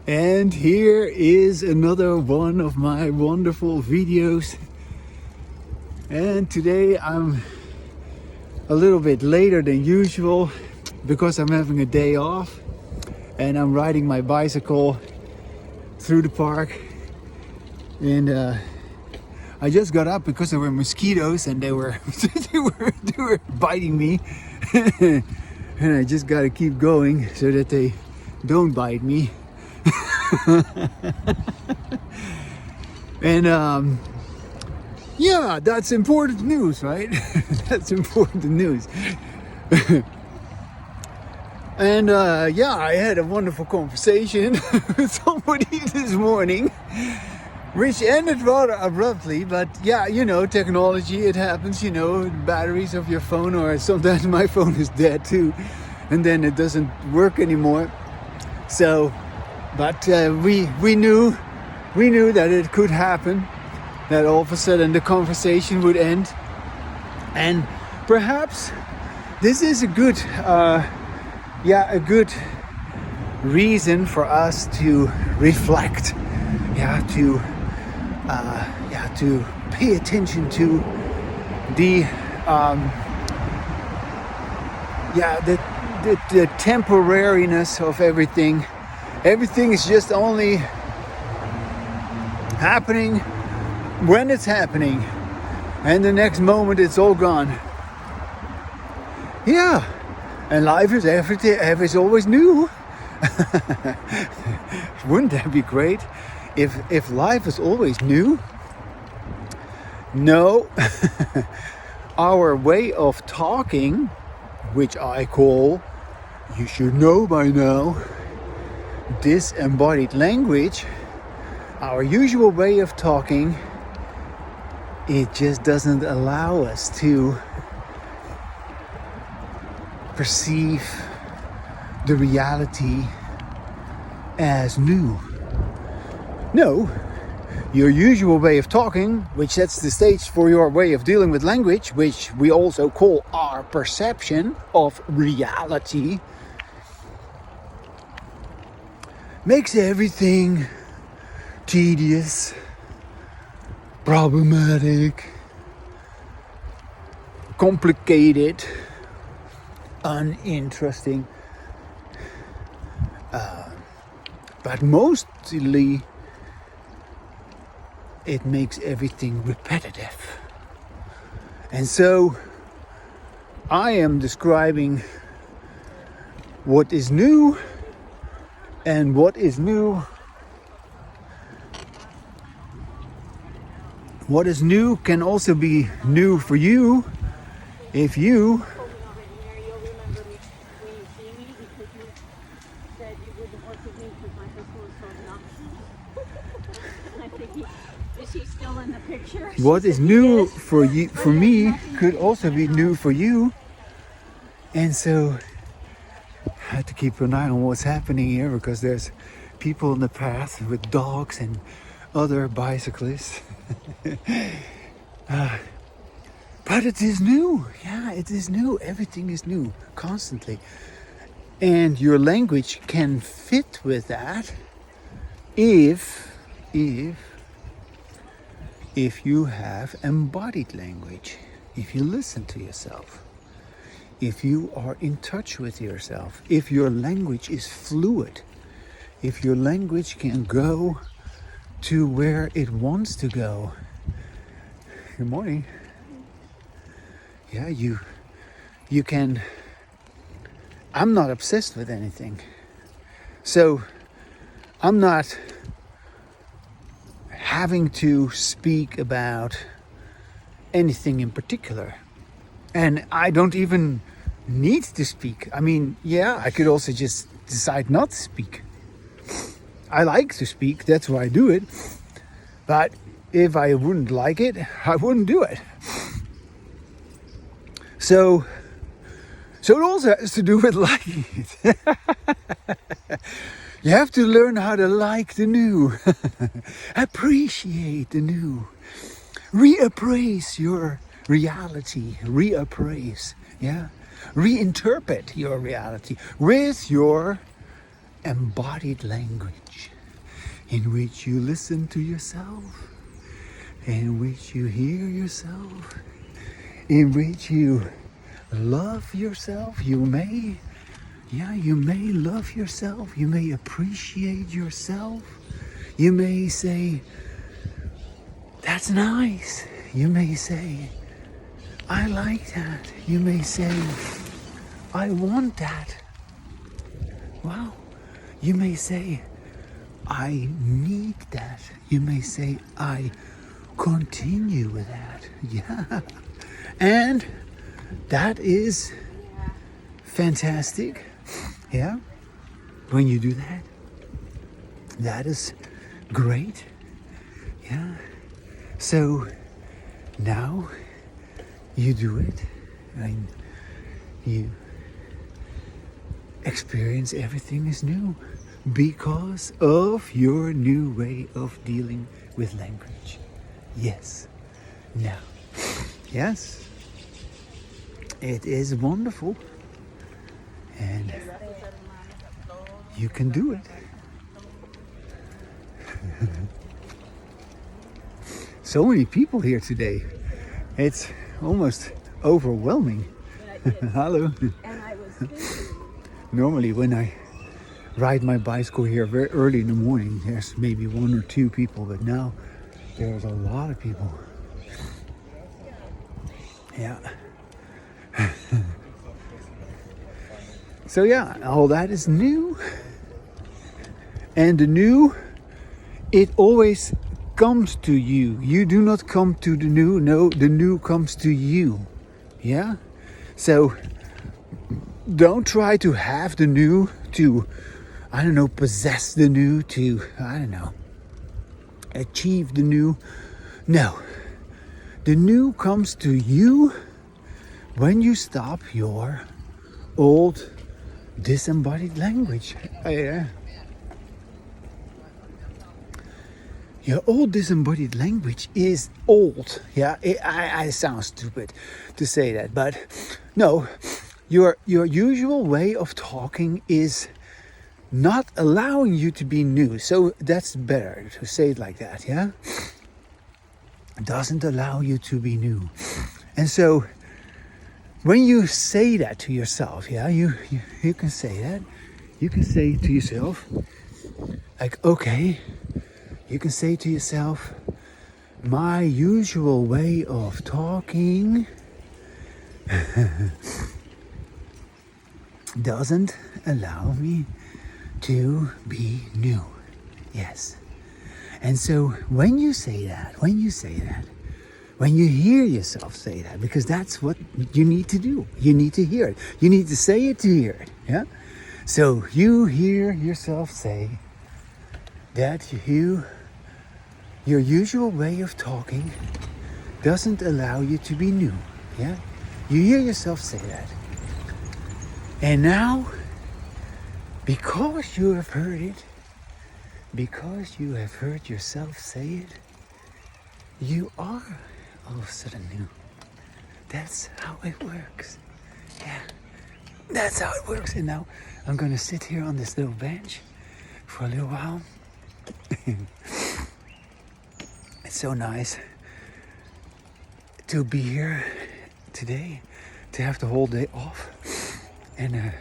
And here is another one of my wonderful videos. And today I'm a little bit later than usual because I'm having a day off and I'm riding my bicycle through the park. And I just got up because there were mosquitoes and they were they were biting me. And I just gotta keep going so that they don't bite me. And yeah, that's important news, right? That's important news. And yeah, I had a wonderful conversation with somebody this morning, which ended rather abruptly. But yeah, you know, technology, it happens, you know, batteries of your phone, or sometimes my phone is dead too, and then it doesn't work anymore. So, but we knew that it could happen, that all of a sudden the conversation would end. And perhaps this is a good reason for us to reflect, to pay attention to the temporariness of everything. Everything is just only happening when it's happening, and the next moment it's all gone. Yeah, and life is is always new. Wouldn't that be great if life is always new? No. Our way of talking, which I call, you should know by now, disembodied language, our usual way of talking, it just doesn't allow us to perceive the reality as new. No, your usual way of talking, which sets the stage for your way of dealing with language, which we also call our perception of reality, makes everything tedious, problematic, complicated, uninteresting, but mostly it makes everything repetitive. And so I am describing what is new, and what is new can also be new for you if you what is new for you, for me, could also be new for you. And so I have to keep an eye on what's happening here, because there's people in the path with dogs and other bicyclists. But it is new. Yeah, it is new. Everything is new constantly. And your language can fit with that if you have embodied language, if you listen to yourself, if you are in touch with yourself, if your language is fluid, if your language can go to where it wants to go. Good morning. Yeah, you can. I'm not obsessed with anything, so I'm not having to speak about anything in particular, and I don't even need to speak. I mean, yeah, I could also just decide not to speak. I like to speak, that's why I do it. But if I wouldn't like it, I wouldn't do it. So it also has to do with liking it. You have to learn how to like the new. Appreciate the new. Reappraise your reality. Reappraise, yeah? Reinterpret your reality with your embodied language. in which you listen to yourself, in which you hear yourself, in which you love yourself. You may love yourself. You may appreciate yourself. You may say, that's nice. You may say, I like that. You may say, I want that. Wow. You may say, I need that. You may say, I continue with that. Yeah. And that is fantastic. Yeah. When you do that, that is great. Yeah. So now you do it and you experience everything is new because of your new way of dealing with language. Yes. Now, yes, it is wonderful and you can do it. So many people here today. It's almost overwhelming. Hello. Normally when I ride my bicycle here very early in the morning, there's maybe 1 or 2 people, but now there's a lot of people. Yeah. So yeah, all that is new. And the new, it always comes to you. You do not come to the new. No, the new comes to you. Yeah? So don't try to have the new, to, I don't know, possess the new, to, I don't know, achieve the new. No. The new comes to you when you stop your old disembodied language. Your old disembodied language is old. Yeah, I sound stupid to say that, but no, your usual way of talking is not allowing you to be new. So that's better to say it like that, yeah? It doesn't allow you to be new. And so when you say that to yourself, yeah, you can say that. You can say to yourself, like, okay, you can say to yourself, my usual way of talking doesn't allow me to be new. Yes. And so when you say that, when you hear yourself say that, because that's what you need to do. You need to hear it. You need to say it to hear it. Yeah? So you hear yourself say that your usual way of talking doesn't allow you to be new. Yeah? You hear yourself say that. And now, because you have heard it, because you have heard yourself say it, you are all of a sudden new. That's how it works. Yeah, that's how it works. And now I'm gonna sit here on this little bench for a little while. It's so nice to be here today, to have the whole day off, and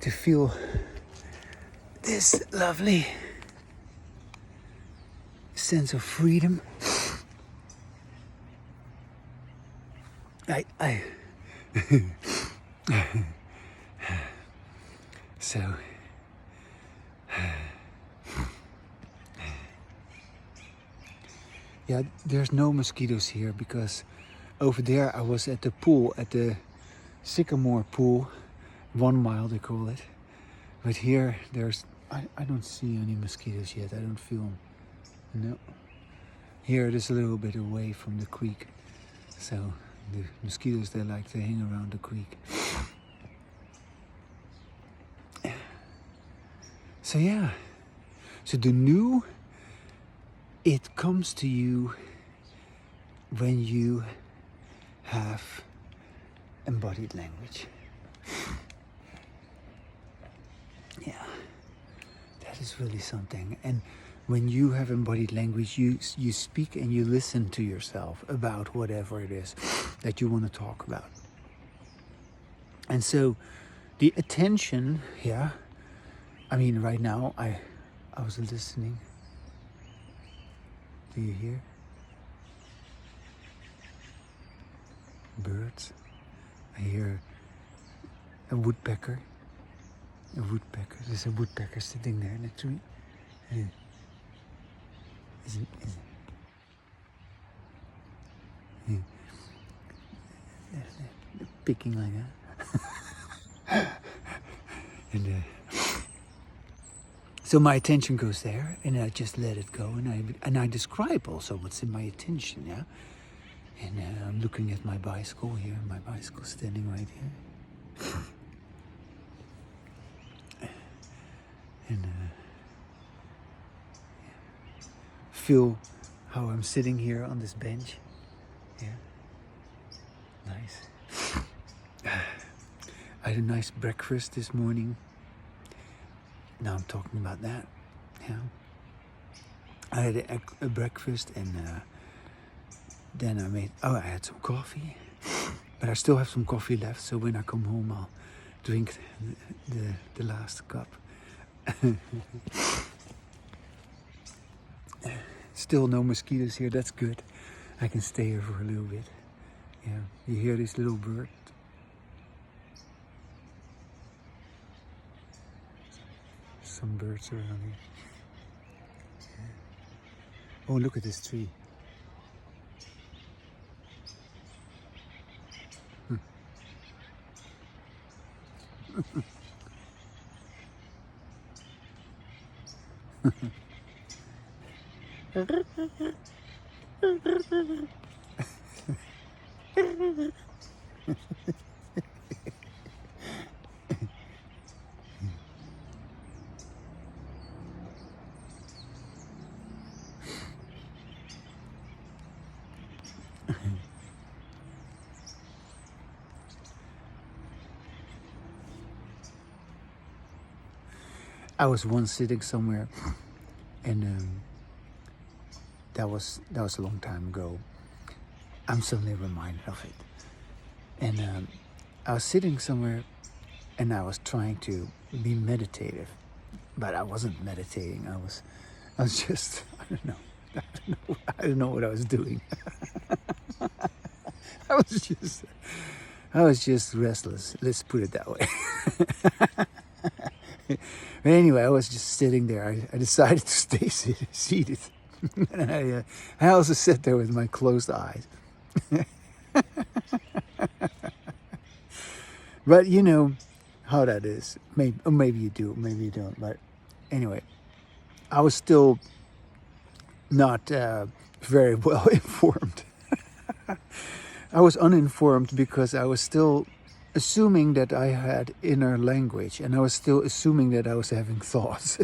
to feel this lovely sense of freedom. So yeah, there's no mosquitoes here because over there I was at the pool, at the Sycamore pool, 1 mile they call it. But here I don't see any mosquitoes yet. I don't feel them. No. Here it is a little bit away from the creek. So the mosquitoes, they like to hang around the creek. So yeah. So the new, it comes to you when you have embodied language. Yeah, that is really something. And when you have embodied language, you speak and you listen to yourself about whatever it is that you want to talk about. And so the attention, yeah, I mean, right now I was listening. Do you hear? Birds. I hear a woodpecker. A woodpecker. There's a woodpecker sitting there in a tree. Is it, picking like that. And so my attention goes there, and I just let it go, and I describe also what's in my attention, yeah. And I'm looking at my bicycle here. My bicycle standing right here. And feel how I'm sitting here on this bench. Yeah, nice. I had a nice breakfast this morning. Now I'm talking about that. Yeah, I had a breakfast, and then I had some coffee, but I still have some coffee left. So when I come home, I'll drink the last cup. Still no mosquitoes here. That's good. I can stay here for a little bit. Yeah, you hear this little bird? Some birds around here. Yeah. Oh, look at this tree. I was once sitting somewhere, and that was a long time ago. I'm suddenly reminded of it. And I was sitting somewhere, and I was trying to be meditative, but I wasn't meditating. I was just, I don't know what I was doing. I was just restless. Let's put it that way. But anyway, I was just sitting there. I decided to stay seated. And I also sat there with my closed eyes. But you know how that is. Maybe you do, maybe you don't. But anyway, I was still not very well informed. I was uninformed because I was still assuming that I had inner language, and I was still assuming that I was having thoughts.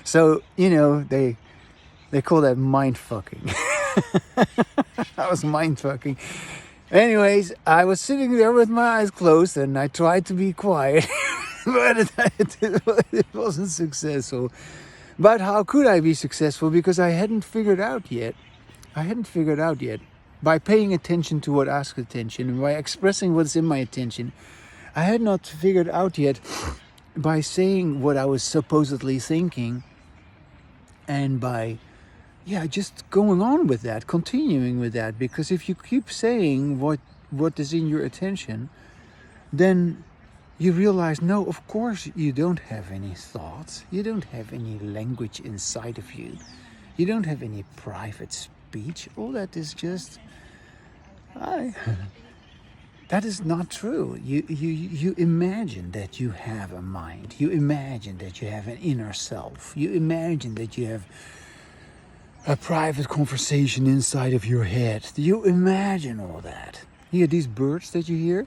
So, you know, they call that mind fucking. I was mind fucking. Anyways, I was sitting there with my eyes closed, and I tried to be quiet, but it wasn't successful. But how could I be successful? Because I hadn't figured out yet. By paying attention to what asks attention, and by expressing what's in my attention, I had not figured out yet by saying what I was supposedly thinking, and by just going on with that, continuing with that. Because if you keep saying what is in your attention, then you realize, no, of course you don't have any thoughts. You don't have any language inside of you. You don't have any private speech. All that is just... that is not true. You imagine that you have a mind. You imagine that you have an inner self. You imagine that you have a private conversation inside of your head. You imagine all that. Hear these birds that you hear?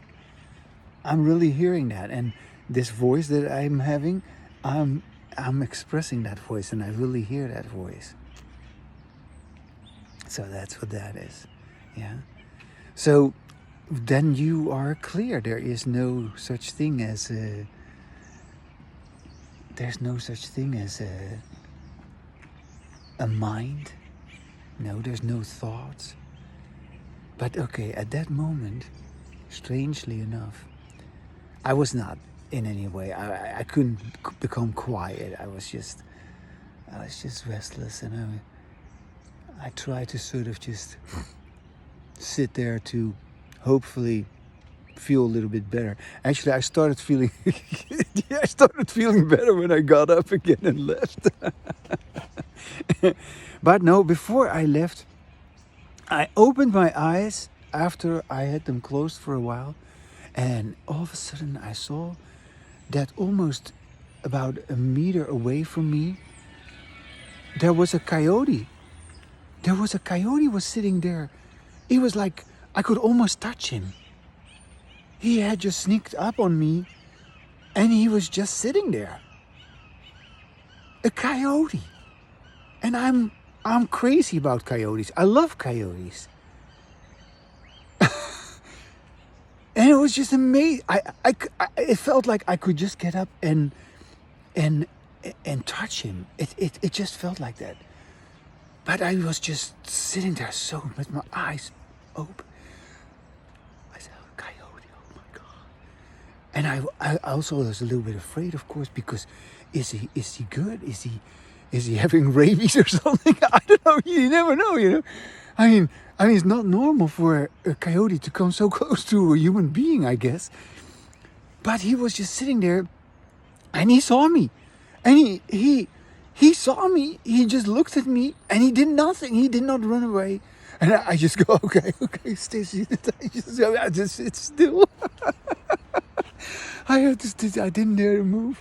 I'm really hearing that. And this voice that I'm having, I'm expressing that voice, and I really hear that voice. So that's what that is. Yeah. So then you are clear. There is no such thing as there's no such thing as a mind. No, there's no thoughts. But okay, at that moment, strangely enough, I was not in any way. I couldn't become quiet. I was just restless, and I tried to sort of just sit there to hopefully feel a little bit better. Actually, I started feeling I started feeling better when I got up again and left. But no, before I left, I opened my eyes after I had them closed for a while, and all of a sudden I saw that almost about a meter away from me, there was a coyote. There was a coyote was sitting there. It was like I could almost touch him. He had just sneaked up on me, and he was just sitting there. A coyote. And I'm crazy about coyotes. I love coyotes. And it was just amazing. It felt like I could just get up and touch him. It just felt like that. But I was just sitting there so with my eyes open. I said, oh, coyote, oh my God. And I also was a little bit afraid, of course, because is he good? Is he having rabies or something? I don't know. You never know, you know. I mean, it's not normal for a coyote to come so close to a human being, I guess. But he was just sitting there, and he saw me, and he saw me. He just looked at me, and he did nothing. He did not run away. And I just go, okay, stay seated. I just sit still. I didn't dare to move.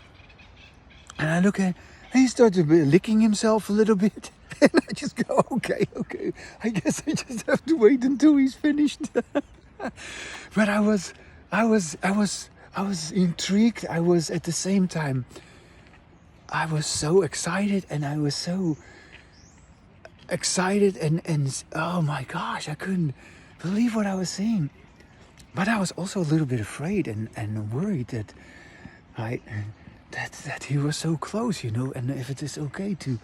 And I look at, and he started licking himself a little bit. And I just go, okay. I guess I just have to wait until he's finished. But I was intrigued. I was at the same time, I was so excited, and I was so excited and oh my gosh, I couldn't believe what I was seeing. But I was also a little bit afraid and worried that that he was so close, you know, and if it is okay to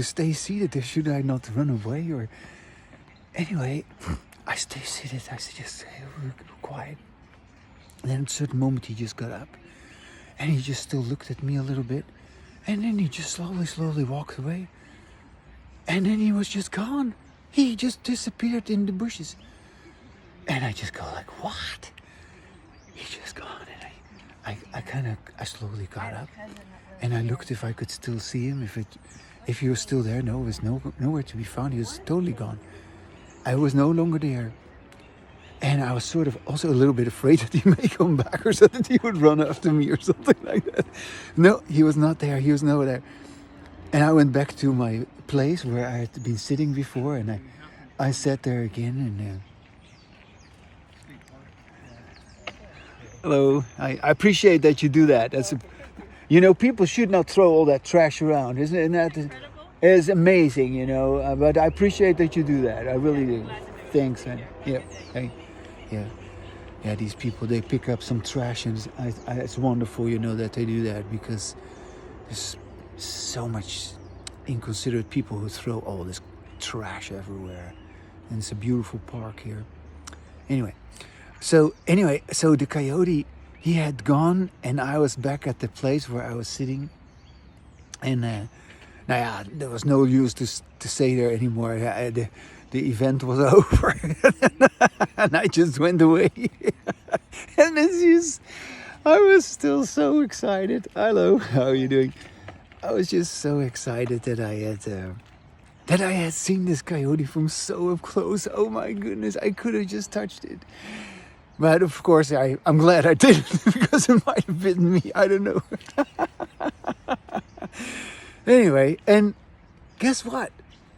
stay seated, should I not run away? Or anyway, I stay seated. I just quiet. And then at a certain moment he just got up, and he just still looked at me a little bit, and then he just slowly walked away, and then he was just gone. He just disappeared in the bushes, and I just go like, what? He's just gone. And I slowly got up, and I looked if I could still see him, if he was still there. No, it was nowhere to be found. He was totally gone. I was no longer there. And I was sort of also a little bit afraid that he may come back, or so that he would run after me or something like that. No, he was not there. He was nowhere there. And I went back to my place where I had been sitting before, and I sat there again, and hello. I appreciate that you do that. You know, people should not throw all that trash around, isn't that? It's amazing, you know. But I appreciate that you do that. I really do. Thanks, man. Yeah. Hey. Yeah. These people, they pick up some trash, and it's wonderful, you know, that they do that, because there's so much inconsiderate people who throw all this trash everywhere, and it's a beautiful park here. Anyway, so the coyote, he had gone, and I was back at the place where I was sitting, and there was no use to stay there anymore. The event was over, and I just went away. And I was still so excited. Hello, how are you doing? I was just so excited that I had seen this coyote from so up close. Oh my goodness, I could have just touched it. But of course, I'm glad I didn't, because it might have bitten me. I don't know. Anyway, and guess what?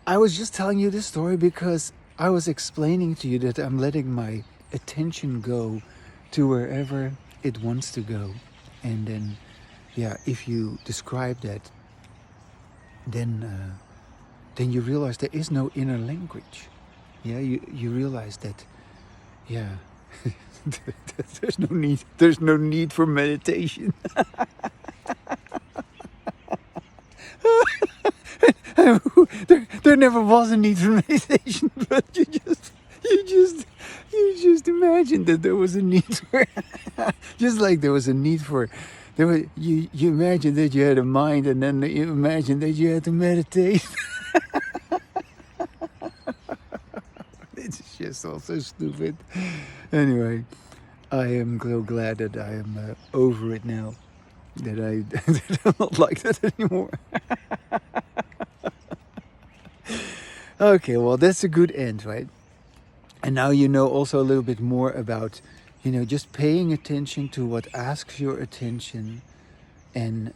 I was just telling you this story because I was explaining to you that I'm letting my attention go to wherever it wants to go. And then, if you describe that, then you realize there is no inner language. Yeah, you realize that yeah, there's no need for meditation. There never was a need for meditation, but you just imagine that there was a need for, just like there was a need for, you imagine that you had a mind, and then you imagine that you had to meditate. It's just all so stupid. Anyway, I am so glad that I am over it now. That that I'm not like that anymore. Okay, well, that's a good end, right? And now you know also a little bit more about, just paying attention to what asks your attention, and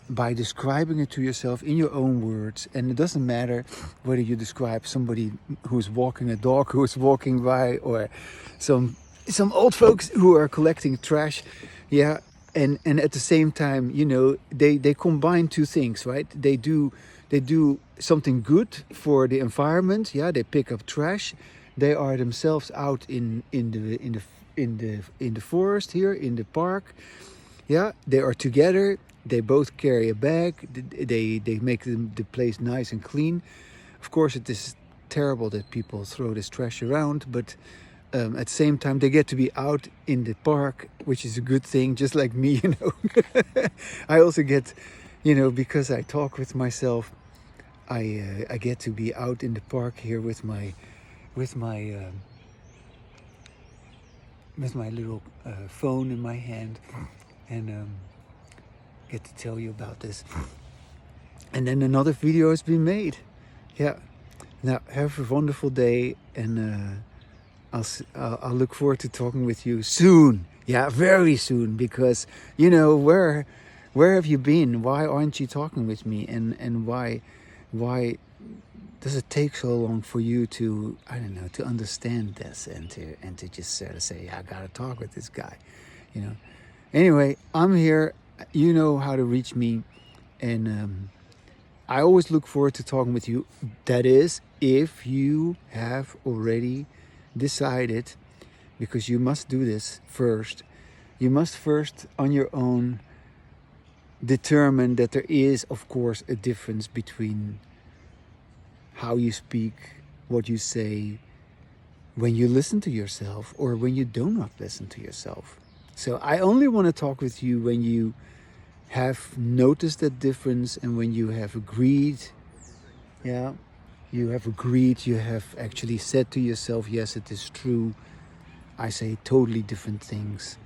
by describing it to yourself in your own words. And it doesn't matter whether you describe somebody who's walking a dog who's walking by, or some old folks who are collecting trash. Yeah. And at the same time, they combine two things, right? They do something good for the environment. Yeah, they pick up trash. They are themselves out in the forest here, in the park. Yeah, they are together. They both carry a bag. They make the place nice and clean. Of course, it is terrible that people throw this trash around, but at the same time, they get to be out in the park, which is a good thing, just like me, I also get, because I talk with myself, I get to be out in the park here with my little phone in my hand, and get to tell you about this. And then another video has been made. Yeah. Now, have a wonderful day, and I'll look forward to talking with you soon. Yeah, very soon, because where have you been? Why aren't you talking with me? And why does it take so long for you to, I don't know, to understand this, and to just sort of say, yeah, I gotta talk with this guy, Anyway, I'm here. You know how to reach me, and I always look forward to talking with you. That is, if you have already decided, because you must do this first. You must first, on your own, determine that there is, of course, a difference between how you speak, what you say, when you listen to yourself, or when you do not listen to yourself. So I only want to talk with you when you have noticed that difference, and when you have agreed, you have actually said to yourself, yes, it is true. I say totally different things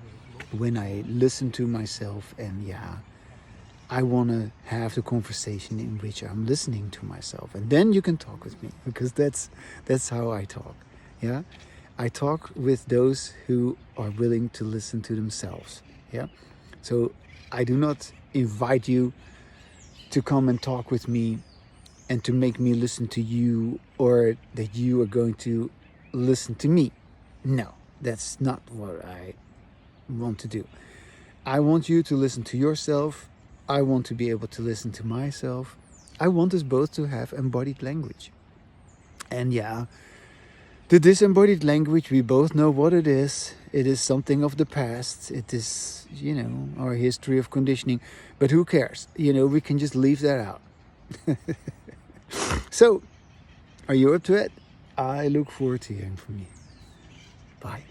when I listen to myself, and I want to have the conversation in which I'm listening to myself. And then you can talk with me, because that's how I talk. Yeah, I talk with those who are willing to listen to themselves. Yeah, so I do not invite you to come and talk with me and to make me listen to you, or that you are going to listen to me. No, that's not what I want to do. I want you to listen to yourself. I want to be able to listen to myself. I want us both to have embodied language. And the disembodied language, we both know what it is. It is something of the past. It is, our history of conditioning. But who cares? We can just leave that out. So, are you up to it? I look forward to hearing from you. Bye.